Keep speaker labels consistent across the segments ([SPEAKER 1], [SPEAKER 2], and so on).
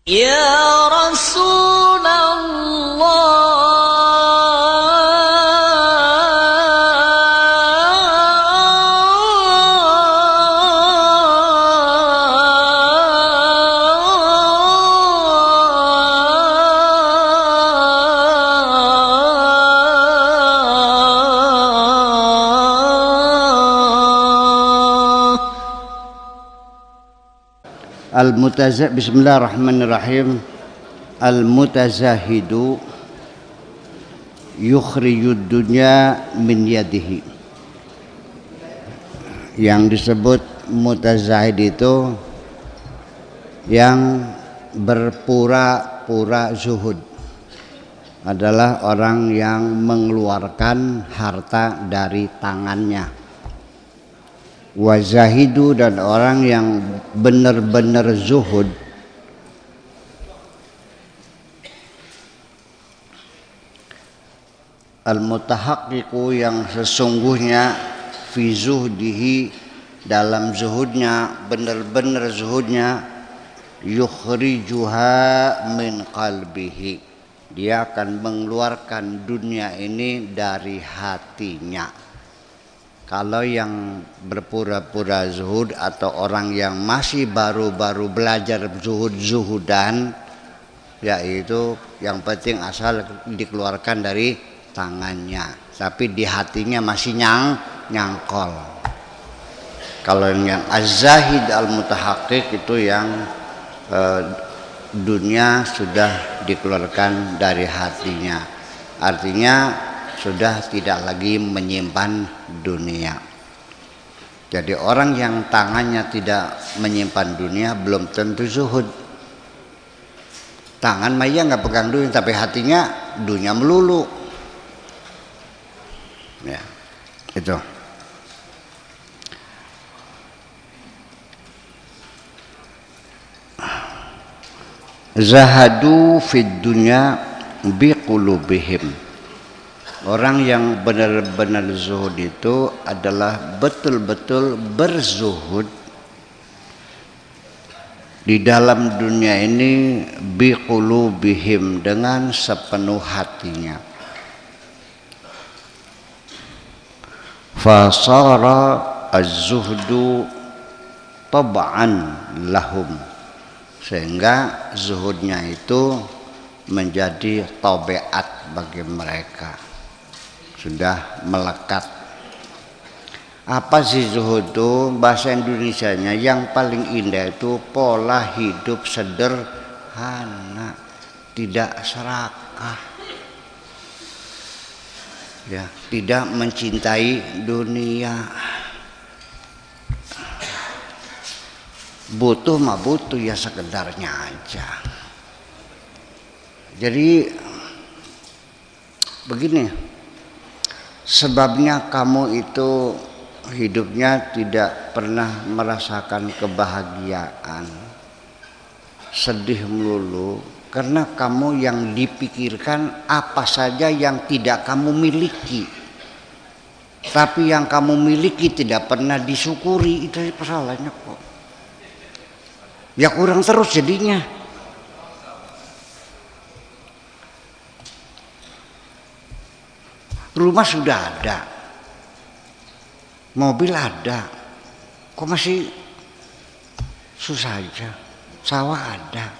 [SPEAKER 1] Ya Rasulullah.
[SPEAKER 2] Bismillahirrahmanirrahim. Al-mutazahidu yukhrijud dunya min yadihi. Yang disebut mutazahid itu yang berpura-pura zuhud, adalah orang yang mengeluarkan harta dari tangannya. Wazahidu, dan orang yang benar-benar zuhud, al-mutahaqqiqu, yang sesungguhnya fi zuhdihi, dalam zuhudnya, benar-benar zuhudnya, yukhrijuha min qalbihi, dia akan mengeluarkan dunia ini dari hatinya. Kalau yang berpura-pura zuhud atau orang yang masih baru-baru belajar zuhud-zuhudan, yaitu yang penting asal dikeluarkan dari tangannya, tapi di hatinya masih nyangkol. Kalau yang az-zahid al-mutahaqqiq itu yang dunia sudah dikeluarkan dari hatinya, artinya sudah tidak lagi menyimpan dunia. Jadi orang yang tangannya tidak menyimpan dunia belum tentu zuhud. Tangan maya nggak pegang dunia, tapi hatinya dunia melulu. Ya, itu. Zahadu fid dunya biqulubihim. Orang yang benar-benar zuhud itu adalah betul-betul berzuhud di dalam dunia ini biqulubihim, dengan sepenuh hatinya. Fasara az-zuhdu tab'an lahum, sehingga zuhudnya itu menjadi tabiat bagi mereka, sudah melekat. Apa sih zuhud itu? Bahasa Indonesianya yang paling indah itu pola hidup sederhana, tidak serakah, ya, tidak mencintai dunia. Butuh mah butuh, ya sekedarnya aja. Jadi begini, sebabnya kamu itu hidupnya tidak pernah merasakan kebahagiaan, sedih melulu, karena kamu yang dipikirkan apa saja yang tidak kamu miliki. Tapi yang kamu miliki tidak pernah disyukuri, itu persoalannya kok. Ya kurang terus jadinya. Rumah sudah ada, mobil ada, kok masih susah aja. Sawah ada,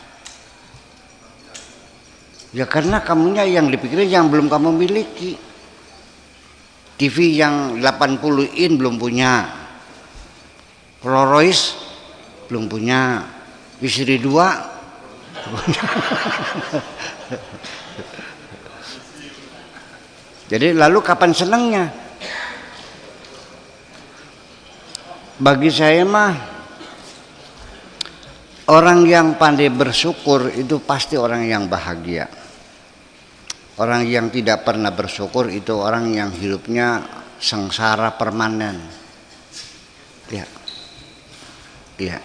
[SPEAKER 2] ya karena kamunya yang dipikirin yang belum kamu miliki. TV yang 80 in belum punya, Rolls Royce belum punya, istri 2 Jadi lalu kapan senangnya? Bagi saya mah, orang yang pandai bersyukur itu pasti orang yang bahagia. Orang yang tidak pernah bersyukur itu orang yang hidupnya sengsara permanen. Ya, ya.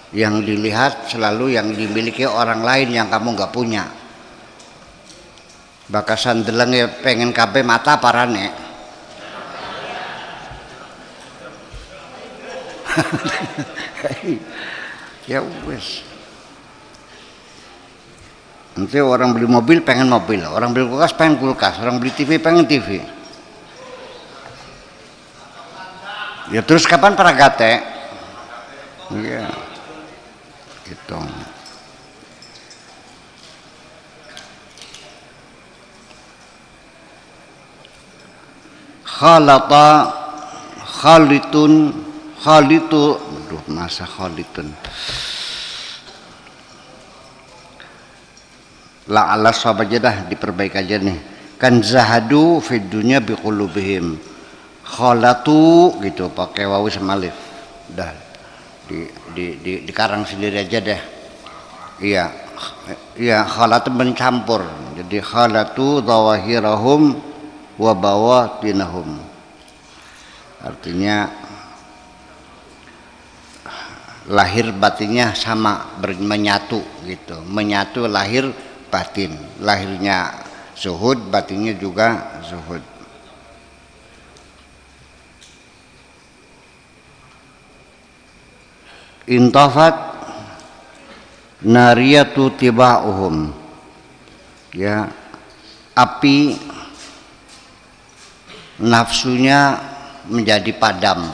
[SPEAKER 2] Yang dilihat selalu yang dimiliki orang lain yang kamu nggak punya. Bakasan deleng ya pengen kabeh mata parane. Ya wes. Nanti orang beli mobil pengen mobil, orang beli kulkas pengen kulkas, orang beli TV pengen TV. Ya terus kapan para gate? Iya, gitu. Khalata khalitun khalitu, aduh masa khalitun. La'ala sahabat aja dah, diperbaik aja nih. Kan zahadu fid dunya biqulubihim. Khalatu gitu pakai wawu sama alif. Dah dikarang sendiri aja deh. Iya. Iya, khalatu mencampur. Jadi khalatu zawahirahum wa bawatinahum. Artinya lahir batinnya sama menyatu gitu. Menyatu lahir batin, lahirnya zuhud, batinnya juga zuhud. Intafat nariyatu tiba'uhum, ya, api nafsunya menjadi padam.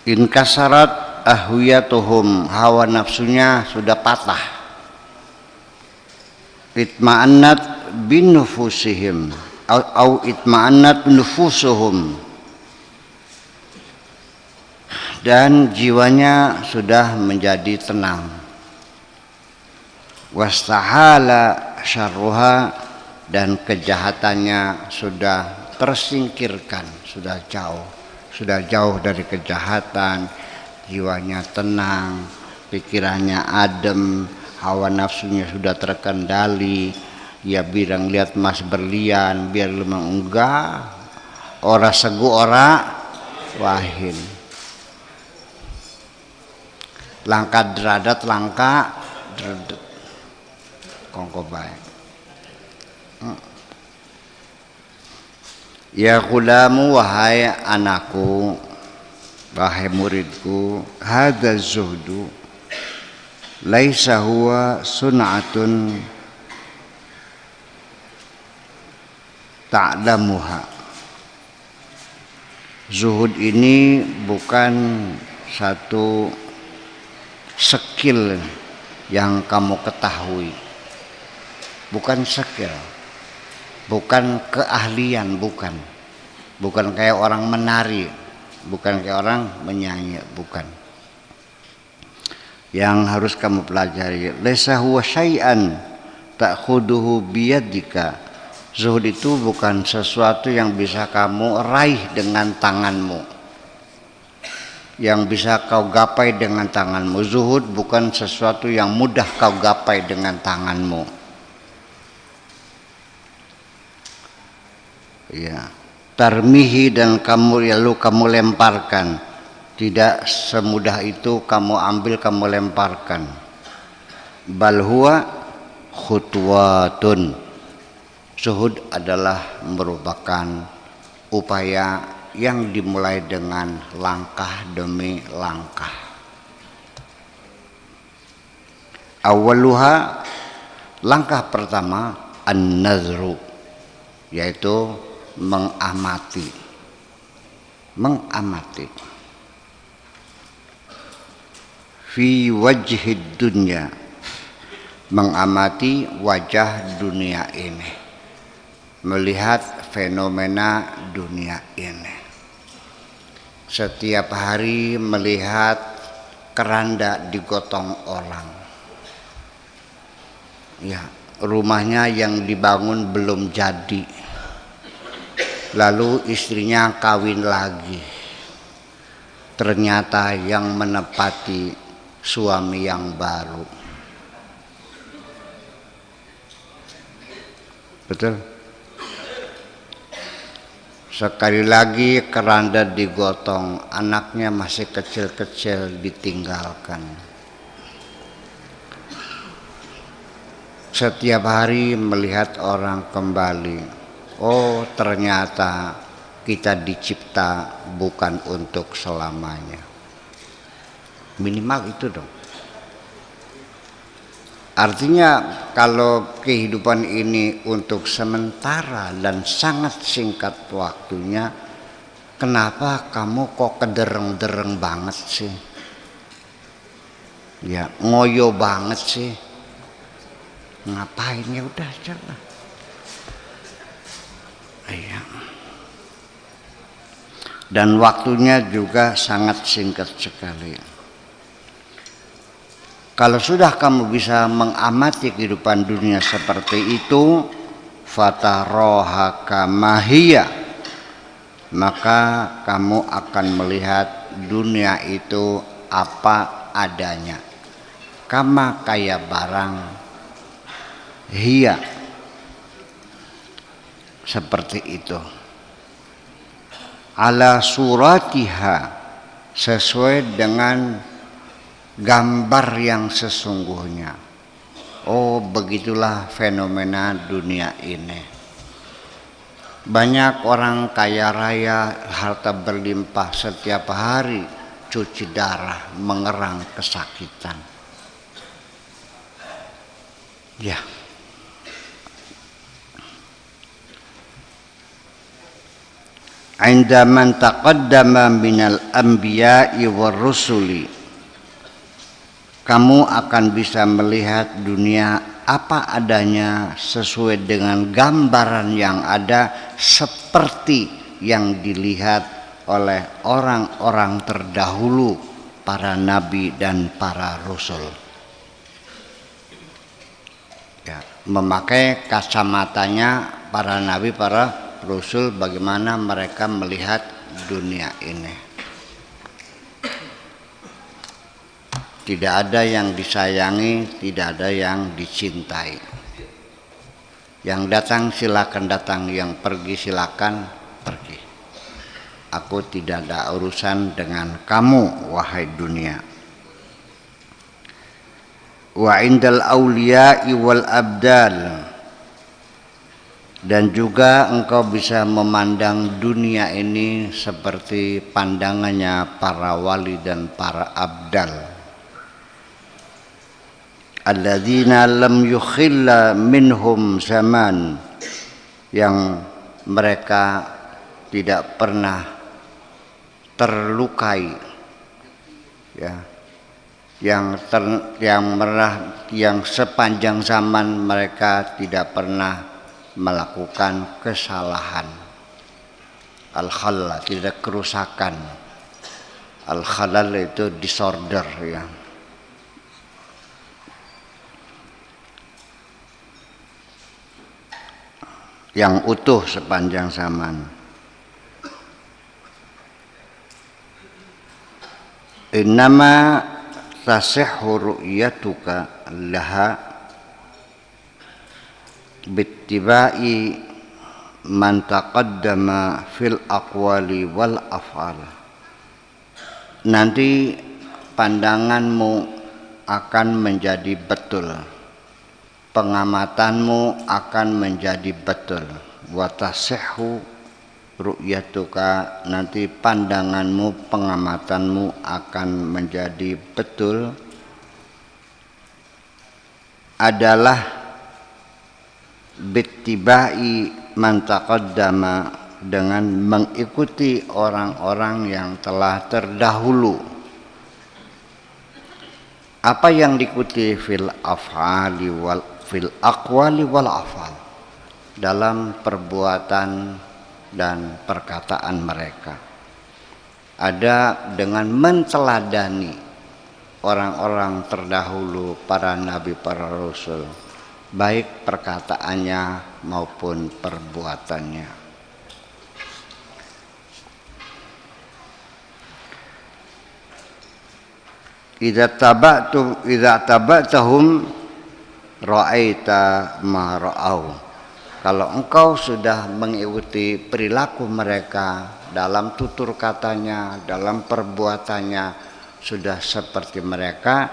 [SPEAKER 2] Inkasarat ahwiyatuhum, hawa nafsunya sudah patah. Itma'annat bin nufusihim au itma'annat nufusuhum, dan jiwanya sudah menjadi tenang. Wastahala syarruha, dan kejahatannya sudah tersingkirkan, sudah jauh dari kejahatan. Jiwanya tenang, pikirannya adem, hawa nafsunya sudah terkendali. Ya bilang lihat mas berlian, biar lu enggak, ora segu ora wahin. Langkah deradat, langkah deradat kongko baik. Ya gulamu, wahai anakku, wahai muridku, hadza zuhdu laisa huwa sun'atun ta'lamuha. Zuhud ini bukan satu skill yang kamu ketahui, bukan skill, bukan keahlian, bukan kayak orang menari, bukan kayak orang menyanyi, bukan. Yang harus kamu pelajari, laisa huwa syai'an ta'khuduhu biyadika. Zuhud itu bukan sesuatu yang bisa kamu raih dengan tanganmu, yang bisa kau gapai dengan tanganmu. Zuhud bukan sesuatu yang mudah kau gapai dengan tanganmu. Ya, tarmihi, dan kamu lemparkan. Tidak semudah itu kamu ambil, kamu lemparkan. Bal huwa khutwatun. Zuhud adalah merupakan upaya yang dimulai dengan langkah demi langkah. Awaluha, langkah pertama, an-nazru, yaitu mengamati. Fi wajhid dunya, mengamati wajah dunia ini, melihat fenomena dunia ini. Setiap hari melihat keranda digotong orang, ya, rumahnya yang dibangun belum jadi, lalu istrinya kawin lagi, ternyata yang menepati suami yang baru. Betul? Sekali lagi keranda digotong, anaknya masih kecil-kecil ditinggalkan. Setiap hari melihat orang kembali, oh ternyata kita dicipta bukan untuk selamanya. Minimal itu dong. Artinya kalau kehidupan ini untuk sementara dan sangat singkat waktunya, kenapa kamu kok kedereng-dereng banget sih? Ya, ngoyo banget sih. Ngapain, ya udah aja lah. Iya. Dan waktunya juga sangat singkat sekali. Kalau sudah kamu bisa mengamati kehidupan dunia seperti itu, fataroha kamahiyya, maka kamu akan melihat dunia itu apa adanya, kama kayak barang, hiya, seperti itu, ala suratiha, sesuai dengan gambar yang sesungguhnya. Oh, begitulah fenomena dunia ini. Banyak orang kaya raya, harta berlimpah, setiap hari cuci darah, mengerang kesakitan. Ya. Inda man taqaddama minal anbiya'i war rusuli, kamu akan bisa melihat dunia apa adanya sesuai dengan gambaran yang ada, seperti yang dilihat oleh orang-orang terdahulu, para nabi dan para rasul. Ya, memakai kacamatanya para nabi, para rasul, bagaimana mereka melihat dunia ini. Tidak ada yang disayangi, tidak ada yang dicintai. Yang datang silakan datang, yang pergi silakan pergi. Aku tidak ada urusan dengan kamu, wahai dunia. Wa indal awliya'i wal abdal, dan juga engkau bisa memandang dunia ini seperti pandangannya para wali dan para abdal. Alladzina lam yukhilla minhum zaman, yang mereka tidak pernah terlukai, ya, yang sepanjang zaman mereka tidak pernah melakukan kesalahan. Al-khalal, tidak kerusakan. Al-khalal itu disorder, ya. Yang utuh sepanjang zaman. Innama tasihhu ru'yatuka laha bittiba'i man taqaddama fil aqwali wal af'al. Nanti pandanganmu akan menjadi betul, pengamatanmu akan menjadi betul. Wa tasihhu ru'yatuka, nanti pandanganmu, pengamatanmu akan menjadi betul, adalah bittibai man taqaddama, dengan mengikuti orang-orang yang telah terdahulu. Apa yang diikuti? Fil af'ali wal fil aqwali wal af'al, dalam perbuatan dan perkataan mereka. Ada dengan menteladani orang-orang terdahulu, para nabi, para rasul, baik perkataannya maupun perbuatannya. Idza taba'tahum ra'aita ma ra'au. Kalau engkau sudah mengikuti perilaku mereka, dalam tutur katanya, dalam perbuatannya sudah seperti mereka,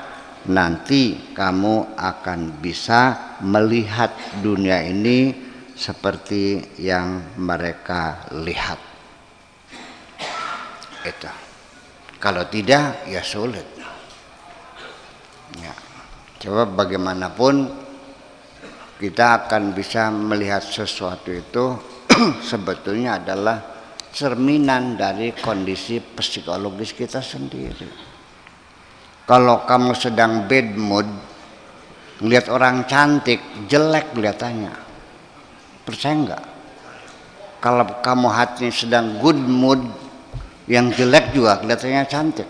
[SPEAKER 2] nanti kamu akan bisa melihat dunia ini seperti yang mereka lihat. Itu. Kalau tidak, ya sulit. Coba bagaimanapun kita akan bisa melihat sesuatu itu sebetulnya adalah cerminan dari kondisi psikologis kita sendiri. Kalau kamu sedang bad mood, lihat orang cantik, jelek kelihatannya, percaya enggak? Kalau kamu hatinya sedang good mood, yang jelek juga kelihatannya cantik.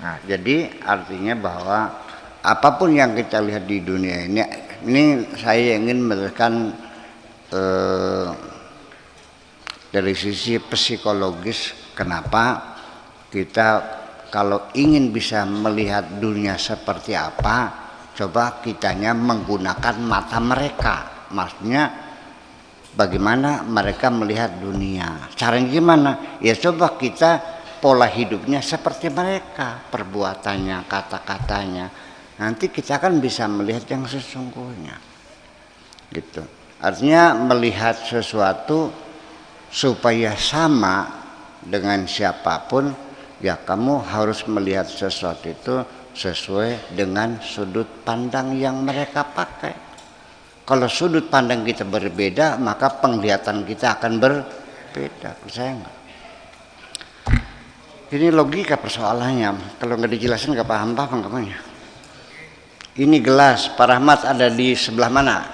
[SPEAKER 2] Nah, jadi artinya bahwa apapun yang kita lihat di dunia ini saya ingin memberikan dari sisi psikologis, kenapa kita kalau ingin bisa melihat dunia seperti apa, coba kitanya menggunakan mata mereka. Maksudnya bagaimana mereka melihat dunia. Caranya gimana? Ya coba kita pola hidupnya seperti mereka, perbuatannya, kata-katanya. Nanti kita akan bisa melihat yang sesungguhnya. Gitu. Artinya melihat sesuatu supaya sama dengan siapapun, ya kamu harus melihat sesuatu itu sesuai dengan sudut pandang yang mereka pakai. Kalau sudut pandang kita berbeda, maka penglihatan kita akan berbeda. Percaya nggak? Ini logika persoalannya. Kalau nggak dijelasin nggak paham kamu ya. Ini gelas, Pak Rahmat ada di sebelah mana?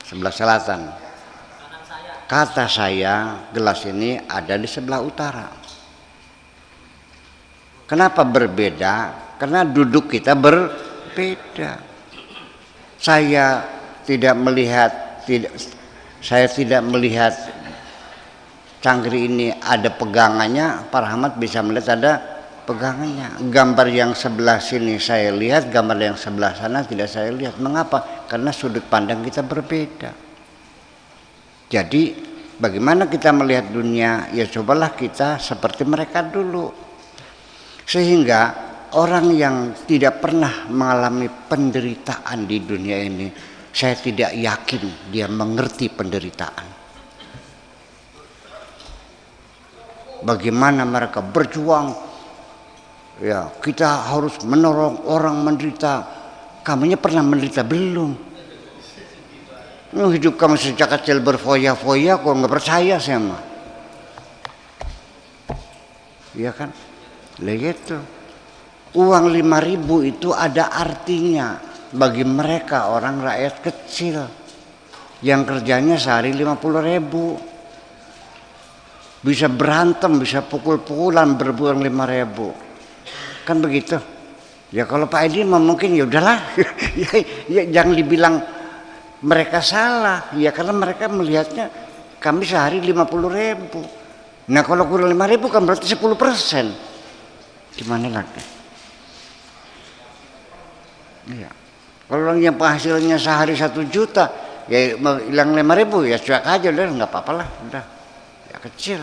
[SPEAKER 2] Sebelah selatan. Kata saya gelas ini ada di sebelah utara. Kenapa berbeda? Karena duduk kita berbeda. Saya tidak melihat cangkir ini ada pegangannya. Pak Rahmat bisa melihat ada pegangannya. Gambar yang sebelah sini saya lihat, gambar yang sebelah sana tidak saya lihat. Mengapa? Karena sudut pandang kita berbeda. Jadi bagaimana kita melihat dunia? Ya cobalah kita seperti mereka dulu. Sehingga orang yang tidak pernah mengalami penderitaan di dunia ini, saya tidak yakin dia mengerti penderitaan. Bagaimana mereka berjuang. Ya, kita harus menolong orang menderita. Kamunya pernah menderita belum? Hidup kamu sejak kecil berfoya-foya, kok nggak percaya sama? Iya kan? Lihat itu. Uang 5.000 itu ada artinya bagi mereka orang rakyat kecil yang kerjanya sehari 50.000. Bisa berantem, bisa pukul-pukulan berbuang 5.000. Kan begitu. Ya kalau Pak Edi mungkin ya udahlah. ya jangan dibilang mereka salah. Ya karena mereka melihatnya kami sehari 50.000. Nah kalau kurang 5.000 kan berarti 10%. Gimana lagi? Iya. Kalau orang yang penghasilannya sehari 1 juta, ya hilang 5.000 ya cuek aja udah nggak apa-apa lah, udah ya kecil.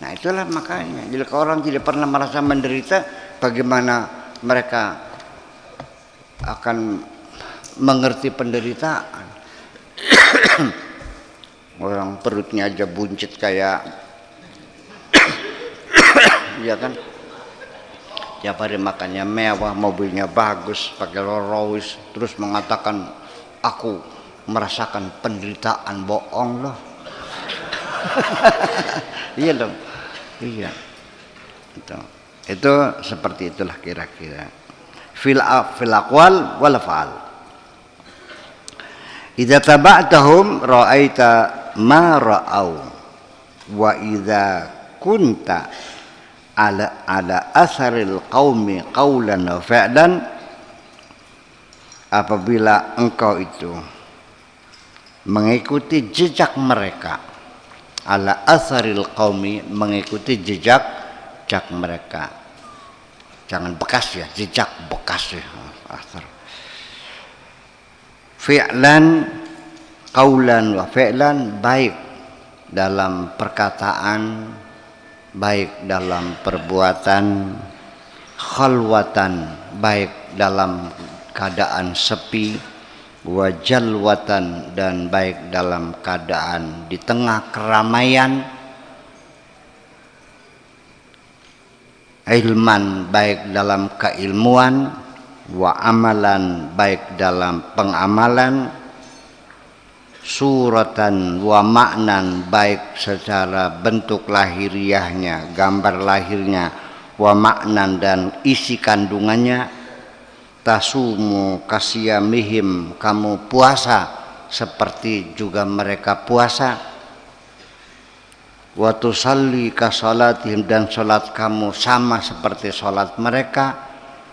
[SPEAKER 2] Nah itulah makanya. Jadi kalau orang tidak pernah merasa menderita, bagaimana mereka akan mengerti penderitaan? Orang perutnya aja buncit kayak, ya kan? Tiap hari makannya mewah, mobilnya bagus, pakai Rolls Royce, terus mengatakan aku merasakan penderitaan, bohong loh. Iya dong, iya. Itu seperti itulah kira-kira. Fil aqwal wal af'al. Idza taba'tahum ra'aita ma ra'au wa idza kunta ala asaril qaumi qaulan wa fi'lan, apabila engkau itu mengikuti jejak mereka, ala asaril qaumi, mengikuti jejak mereka, jangan bekas ya, jejak bekas ya, asar. Fi'lan, qaulan wa fi'lan, baik dalam perkataan, baik dalam perbuatan, khalwatan, baik dalam keadaan sepi, wajalwatan, dan baik dalam keadaan di tengah keramaian. ilman baik dalam keilmuan, wa amalan baik dalam pengamalan, suratan wa maknan baik secara bentuk lahiriahnya, gambar lahirnya, wa maknan dan isi kandungannya, tasumu kasiyamihim kamu puasa seperti juga mereka puasa, wa tusalli ka salatihim dan salat kamu sama seperti salat mereka.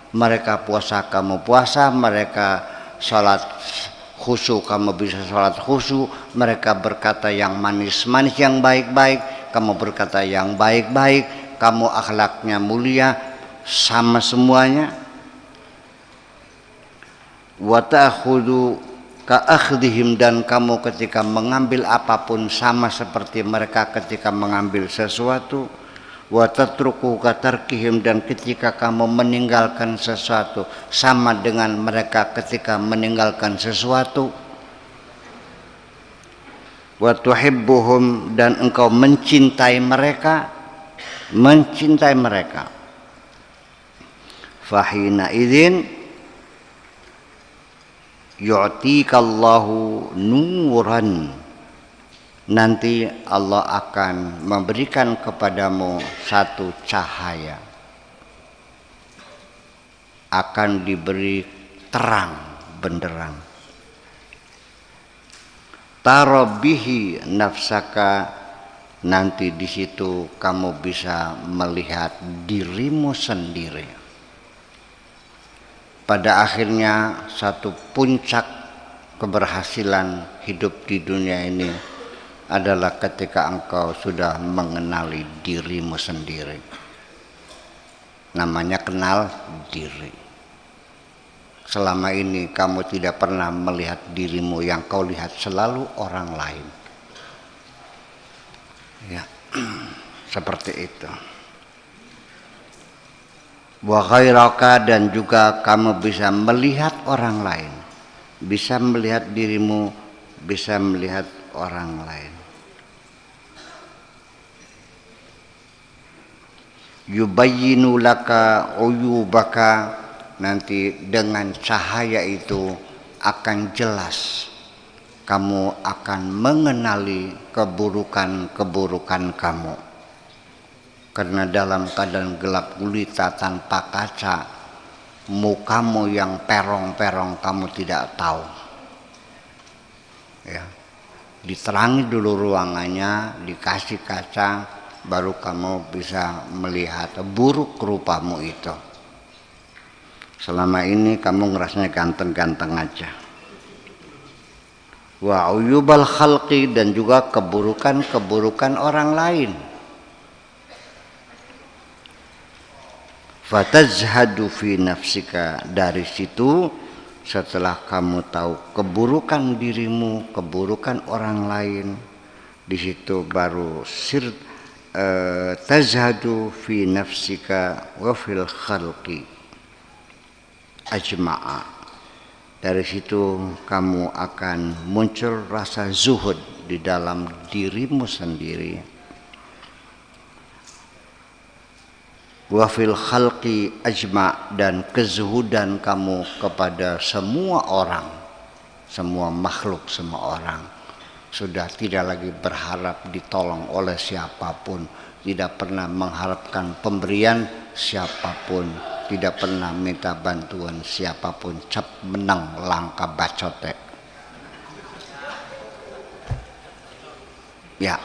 [SPEAKER 2] Mereka puasa kamu puasa, mereka salat khusyuk kamu bisa salat khusyuk, mereka berkata yang manis-manis yang baik-baik, kamu berkata yang baik-baik, kamu akhlaknya mulia, sama semuanya. Wa ta'khudhu ka akhdihim dan kamu ketika mengambil apapun sama seperti mereka ketika mengambil sesuatu. Wa tatruku ka tarkihim dan ketika kamu meninggalkan sesuatu sama dengan mereka ketika meninggalkan sesuatu. Wa tuhibbuhum dan engkau mencintai mereka, fahina idzin yu'tikallahu nuran, nanti Allah akan memberikan kepadamu satu cahaya, akan diberi terang benderang. Tarabihi nafsaka, nanti di situ kamu bisa melihat dirimu sendiri. Pada akhirnya satu puncak keberhasilan hidup di dunia ini adalah ketika engkau sudah mengenali dirimu sendiri. Namanya kenal diri. Selama ini kamu tidak pernah melihat dirimu, yang kau lihat selalu orang lain. Ya, seperti itu. Wa ghairaka dan juga kamu bisa melihat orang lain, bisa melihat dirimu, bisa melihat orang lain. Yubayyinu laka uyubaka, nanti dengan cahaya itu akan jelas kamu akan mengenali keburukan-keburukan kamu. Karena dalam keadaan gelap gulita tanpa kaca, mukamu yang perong-perong kamu tidak tahu. Ya, diterangi dulu ruangannya, dikasih kaca, baru kamu bisa melihat buruk rupamu itu. Selama ini kamu ngerasanya ganteng-ganteng aja. Wa uyubal khalqi dan juga keburukan-keburukan orang lain. Fatazhadu fi nafsika, dari situ setelah kamu tahu keburukan dirimu, keburukan orang lain, di situ baru tazhadu fi nafsika wa fil khalqi ajma'a. Dari situ kamu akan muncul rasa zuhud di dalam dirimu sendiri. Wa fil khalqi ajma', dan kezuhudan kamu kepada semua orang, semua makhluk, semua orang. Sudah tidak lagi berharap ditolong oleh siapapun, tidak pernah mengharapkan pemberian siapapun, tidak pernah minta bantuan siapapun. Cep menang langka bacote. Ya.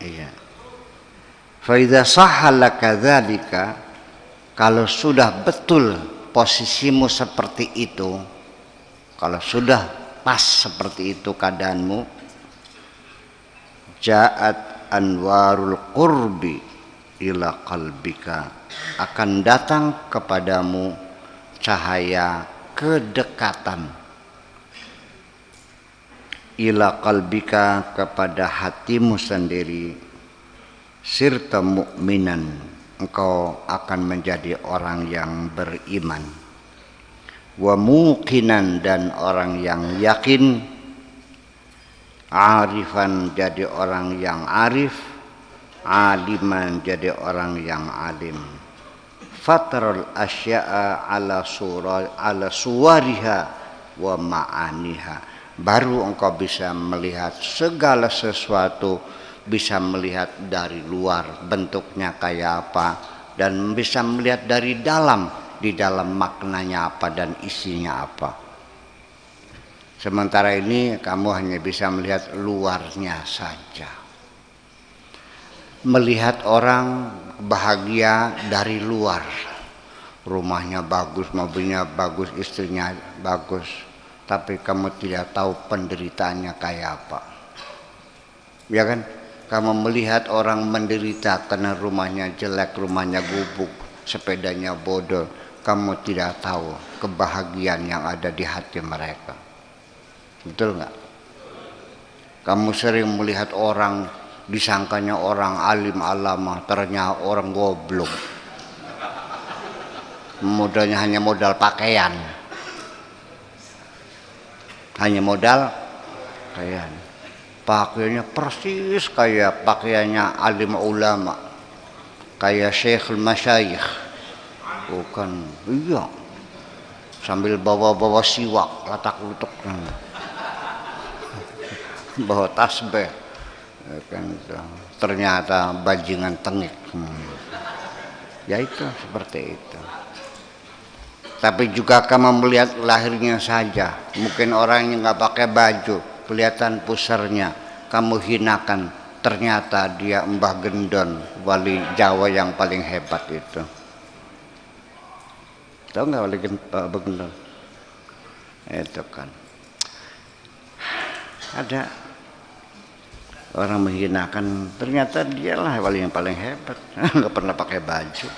[SPEAKER 2] Iya. Fa idza sahha laka dzalika, kalau sudah betul posisimu seperti itu, kalau sudah pas seperti itu keadaanmu, ja'at anwarul qurbi ila qalbika, akan datang kepadamu cahaya kedekatan, ila qalbika, kepada hatimu sendiri. Sirta mu'minan, engkau akan menjadi orang yang beriman. Wa muqinan, dan orang yang yakin. Arifan, jadi orang yang arif. aliman, jadi orang yang alim. Fatarul asya'a ala suwariha wa ma'aniha, baru engkau bisa melihat segala sesuatu, bisa melihat dari luar bentuknya kayak apa, dan bisa melihat dari dalam, di dalam maknanya apa dan isinya apa. Sementara ini kamu hanya bisa melihat luarnya saja. Melihat orang bahagia dari luar, rumahnya bagus, mobilnya bagus, istrinya bagus, tapi kamu tidak tahu penderitaannya kayak apa. Ya kan? Kamu melihat orang menderita karena rumahnya jelek, rumahnya gubuk, sepedanya bodol, kamu tidak tahu kebahagiaan yang ada di hati mereka. Betul nggak? Kamu sering melihat orang, disangkanya orang alim alama, ternyata orang goblok. Modalnya hanya modal pakaian, hanya modal pakaian. Pakaiannya persis kayak pakaiannya alim ulama, kayak Syekhul Masyayikh. Bukan, iya. Sambil bawa-bawa siwak, latak-lutuk, bawa tasbih. Kan, ternyata bajingan tengik. Ya itu seperti itu. Tapi juga kamu melihat lahirnya saja. Mungkin orang yang nggak pakai baju, kelihatan pusernya, kamu hinakan. Ternyata dia Mbah Gendon, wali Jawa yang paling hebat itu. Tahu nggak wali Mbah Gendon? Itu kan. Ada orang menghinakan, ternyata dialah wali yang paling hebat. Nggak pernah pakai baju.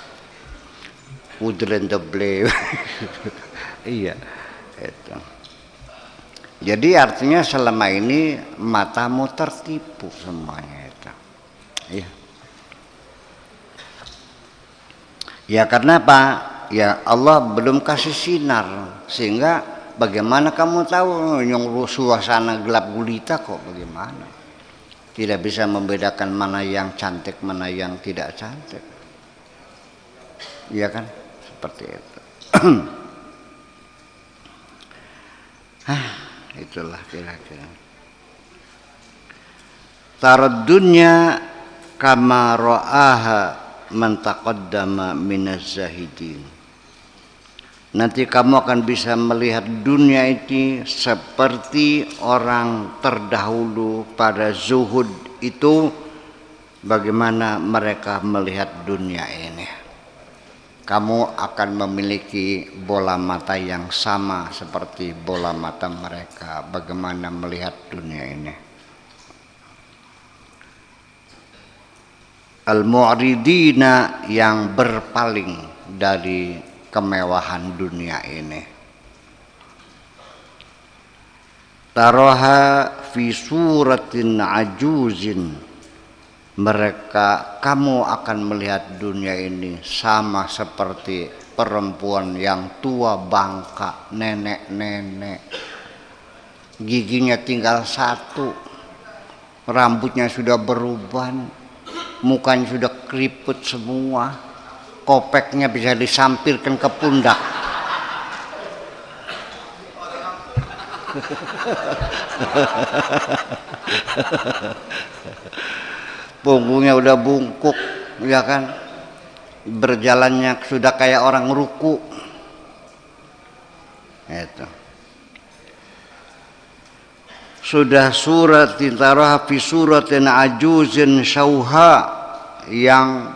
[SPEAKER 2] Udren deble. Iya, itu. Jadi artinya selama ini matamu tertipu semuanya itu. Iya. Ya karena apa? Ya Allah belum kasih sinar, sehingga bagaimana kamu tahu yang suasana gelap gulita kok bagaimana? Tidak bisa membedakan mana yang cantik, mana yang tidak cantik. Iya kan? Seperti itu. Itulah kira-kira. Tarad dunya kama ra'aha man taqaddama minaz zahidin. Nanti kamu akan bisa melihat dunia ini seperti orang terdahulu pada zuhud itu, bagaimana mereka melihat dunia ini. Kamu akan memiliki bola mata yang sama seperti bola mata mereka, bagaimana melihat dunia ini. Al-mu'ridina, yang berpaling dari kemewahan dunia ini. Taraha fi suratin ajuzin, mereka, kamu akan melihat dunia ini sama seperti perempuan yang tua bangka, nenek-nenek, giginya tinggal satu, rambutnya sudah beruban, mukanya sudah keriput semua, kopeknya bisa disampirkan ke pundak. Punggungnya udah bungkuk, ya kan? Berjalannya sudah kayak orang ruku. Itu. Sudah surat taraha fi suratin ajuzin syauha, yang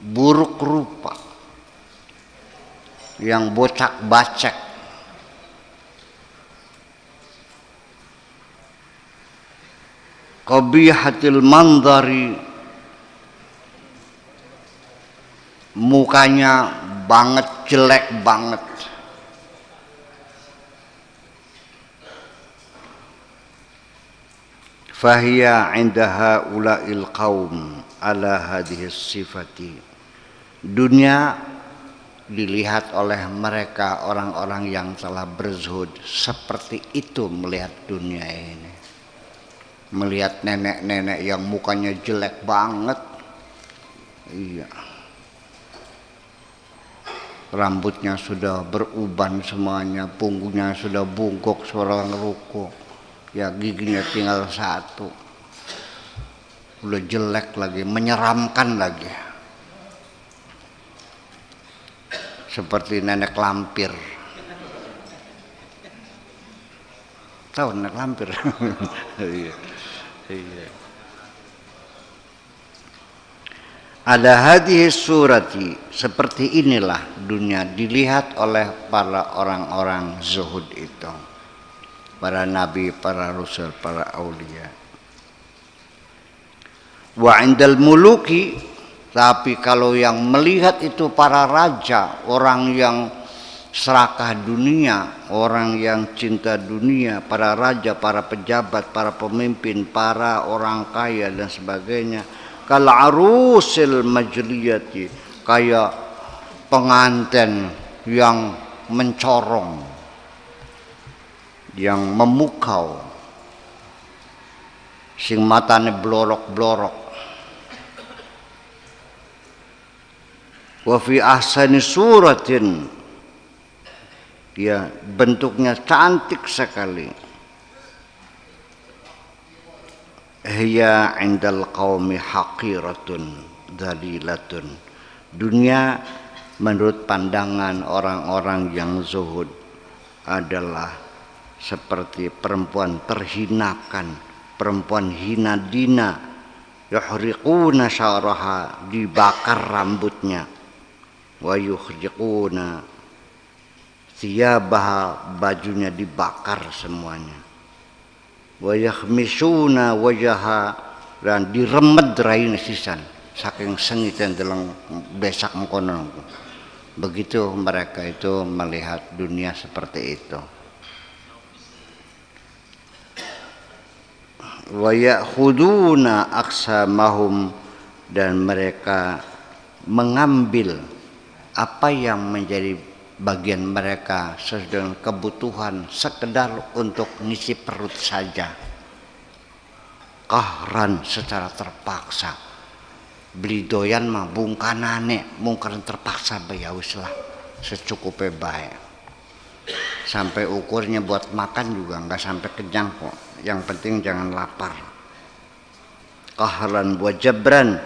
[SPEAKER 2] buruk rupa, yang bocak-bacek. Qabihatil mandhari, mukanya banget jelek banget. Fahiya 'inda haula'il qaum ala hadhihi sifati. Dunia dilihat oleh mereka, orang-orang yang telah berzuhud, seperti itu melihat dunia ini. melihat nenek-nenek yang mukanya jelek banget, iya, rambutnya sudah beruban semuanya, punggungnya sudah bungkuk seorang ruko, ya giginya tinggal satu, udah jelek lagi, menyeramkan lagi, seperti nenek lampir. Tahu nenek lampir? Iya. Iya. Ada hadis surati, seperti inilah dunia dilihat oleh para orang-orang zuhud itu, para nabi, para rasul, para aulia. Wa indal muluki, tapi kalau yang melihat itu para raja, orang yang serakah dunia, orang yang cinta dunia, para raja, para pejabat, para pemimpin, para orang kaya dan sebagainya, kal arusil majliyati, kayak pengantin yang mencorong, yang memukau, sing matane blorok-blorok. Wa fi ahsani suratin, ya bentuknya cantik sekali. Hiya indal qaumi haqiratun dhalilatun. Dunia menurut pandangan orang-orang yang zuhud adalah seperti perempuan terhinakan, perempuan hina dina. Yuhriquna sya'raha, dibakar rambutnya. Wa yuhriquna thiyabaha, bajunya dibakar semuanya. Wa yakhmisuna wajaha, dan diremed raine sisan saking sengitan dalam besak mengkono. Begitu mereka itu melihat dunia seperti itu. Wa ya'khuduna aqsamahum, dan mereka mengambil apa yang menjadi bagian mereka sesuai kebutuhan sekedar untuk ngisi perut saja. Qahran, secara terpaksa. Beli doyan mah bungkanane, mungkin terpaksa ya wis lah, secukupnya baik. Sampai ukurnya buat makan juga nggak sampai kenyang kok. Yang penting jangan lapar. Qahran wa jabran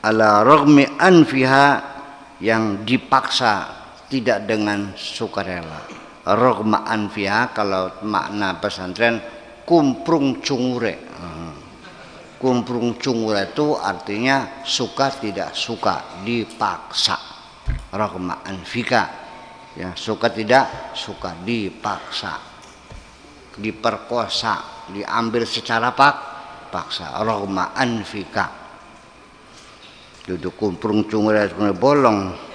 [SPEAKER 2] ala raghmi anfiha, yang dipaksa tidak dengan sukarela. Raghma anfiha, kalau makna pesantren kumprung cungure. Kumprung cungure itu artinya suka tidak suka, dipaksa. Raghma anfika, ya suka tidak suka, dipaksa, diperkosa, diambil secara paksa. Raghma anfika, duduk kumprung cungure bolong.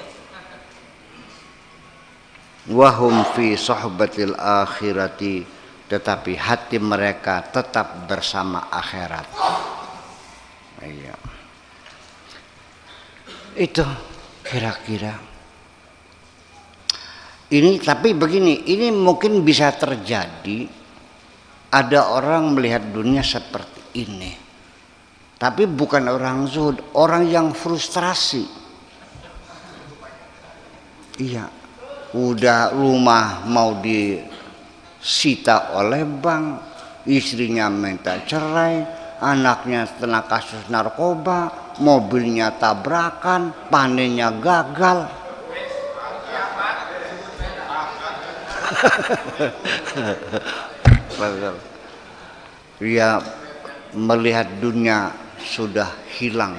[SPEAKER 2] Wahum fi sohbatil akhirati, tetapi hati mereka tetap bersama akhirat. Iya. Itu kira-kira. Ini tapi begini, ini mungkin bisa terjadi ada orang melihat dunia seperti ini. Tapi bukan orang zuhud, orang yang frustrasi. Iya. Udah rumah mau disita oleh bank, istrinya minta cerai, anaknya kena kasus narkoba, mobilnya tabrakan, panennya gagal. Dia melihat dunia sudah hilang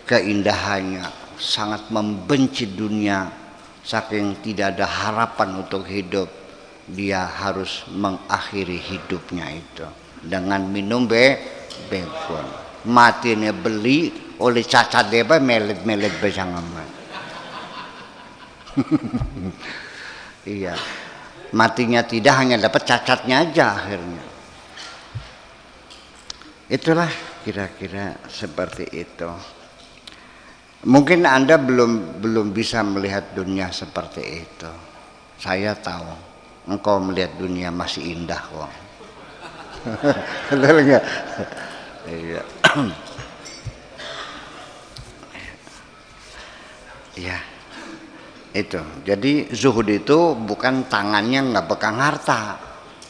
[SPEAKER 2] keindahannya, sangat membenci dunia. Saking tidak ada harapan untuk hidup, dia harus mengakhiri hidupnya itu dengan minum bekon. Matinya beli oleh cacat deba melet-melet besangaman. Iya, matinya tidak, hanya dapat cacatnya aja akhirnya. Itulah kira-kira seperti itu. Mungkin Anda belum bisa melihat dunia seperti itu. Saya tahu engkau melihat dunia masih indah kok. Betul nggak? Iya. Ya, itu. Jadi zuhud itu bukan tangannya nggak pegang harta,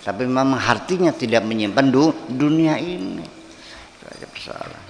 [SPEAKER 2] tapi memang hatinya tidak menyimpan dunia ini. Itu aja persoalan.